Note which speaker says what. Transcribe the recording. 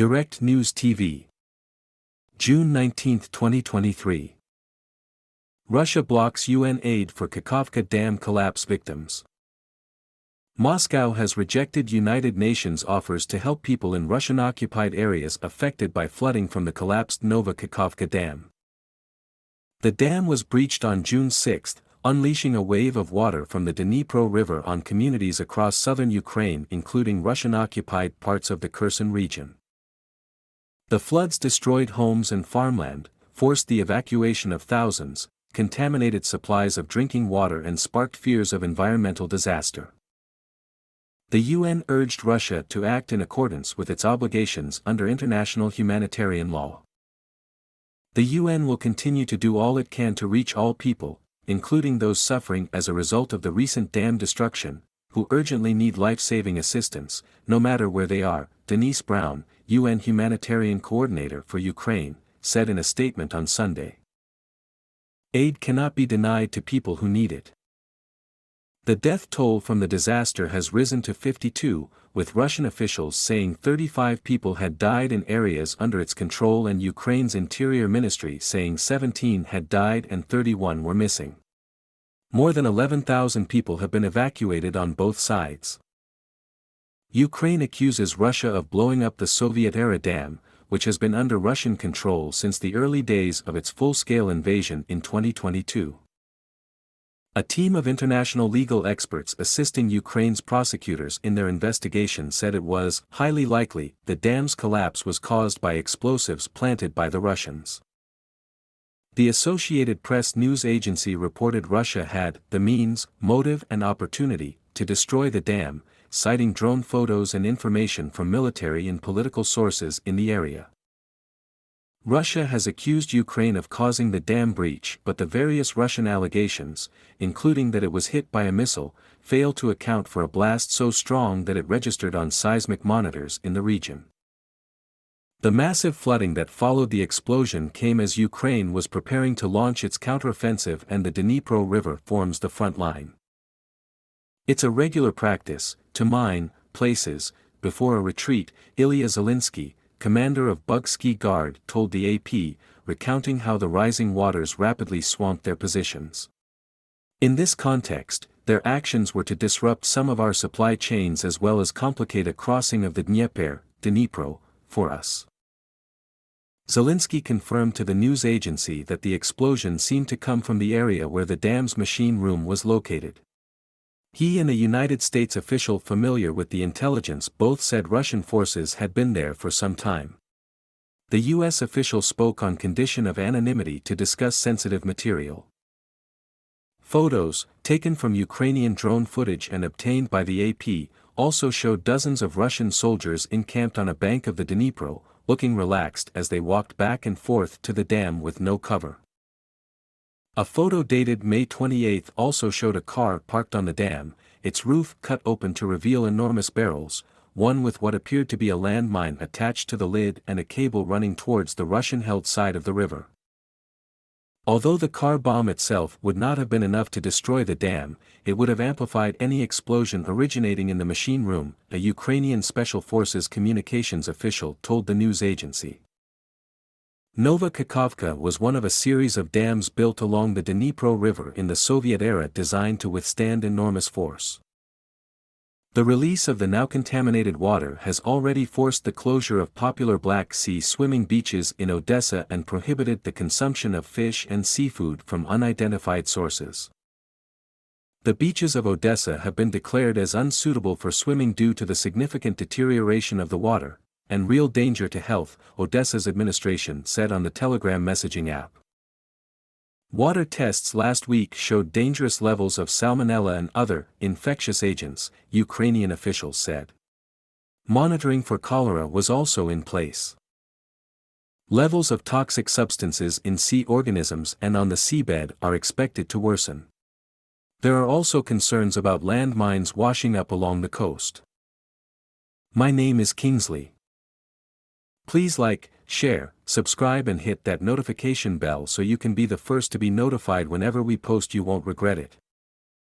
Speaker 1: Direct News TV. June 19, 2023. Russia blocks UN aid for Kakhovka Dam collapse victims. Moscow has rejected United Nations offers to help people in Russian-occupied areas affected by flooding from the collapsed Kakhovka Dam. The dam was breached on June 6, unleashing a wave of water from the Dnipro River on communities across southern Ukraine, including Russian-occupied parts of the Kherson region. The floods destroyed homes and farmland, forced the evacuation of thousands, contaminated supplies of drinking water and sparked fears of environmental disaster. The UN urged Russia to act in accordance with its obligations under international humanitarian law. The UN will continue to do all it can to reach all people, including those suffering as a result of the recent dam destruction, who urgently need life-saving assistance, no matter where they are, Denise Brown, UN Humanitarian Coordinator for Ukraine, said in a statement on Sunday. Aid cannot be denied to people who need it. The death toll from the disaster has risen to 52, with Russian officials saying 35 people had died in areas under its control and Ukraine's Interior Ministry saying 17 had died and 31 were missing. More than 11,000 people have been evacuated on both sides. Ukraine accuses Russia of blowing up the Soviet-era dam, which has been under Russian control since the early days of its full-scale invasion in 2022. A team of international legal experts assisting Ukraine's prosecutors in their investigation said it was highly likely the dam's collapse was caused by explosives planted by the Russians. The Associated Press news agency reported Russia had the means, motive and opportunity to destroy the dam, citing drone photos and information from military and political sources in the area. Russia has accused Ukraine of causing the dam breach, but the various Russian allegations, including that it was hit by a missile, fail to account for a blast so strong that it registered on seismic monitors in the region. The massive flooding that followed the explosion came as Ukraine was preparing to launch its counteroffensive and the Dnipro River forms the front line. It's a regular practice to mine places before a retreat, Ilya Zelinsky, commander of Bugsky Guard, told the AP, recounting how the rising waters rapidly swamped their positions. In this context, their actions were to disrupt some of our supply chains as well as complicate a crossing of the Dnipro, for us. Zelinsky confirmed to the news agency that the explosion seemed to come from the area where the dam's machine room was located. He and a United States official familiar with the intelligence both said Russian forces had been there for some time. The U.S. official spoke on condition of anonymity to discuss sensitive material. Photos, taken from Ukrainian drone footage and obtained by the AP, also showed dozens of Russian soldiers encamped on a bank of the Dnipro, looking relaxed as they walked back and forth to the dam with no cover. A photo dated May 28 also showed a car parked on the dam, its roof cut open to reveal enormous barrels, one with what appeared to be a landmine attached to the lid and a cable running towards the Russian-held side of the river. Although the car bomb itself would not have been enough to destroy the dam, it would have amplified any explosion originating in the machine room, a Ukrainian Special Forces communications official told the news agency. Kakhovka was one of a series of dams built along the Dnipro River in the Soviet era designed to withstand enormous force. The release of the now contaminated water has already forced the closure of popular Black Sea swimming beaches in Odessa and prohibited the consumption of fish and seafood from unidentified sources. The beaches of Odessa have been declared as unsuitable for swimming due to the significant deterioration of the water, and real danger to health, Odessa's administration said on the Telegram messaging app. Water tests last week showed dangerous levels of salmonella and other infectious agents, Ukrainian officials said. Monitoring for cholera was also in place. Levels of toxic substances in sea organisms and on the seabed are expected to worsen. There are also concerns about landmines washing up along the coast. My name is Kingsley. Please like, share, subscribe and hit that notification bell so you can be the first to be notified whenever we post. You won't regret it.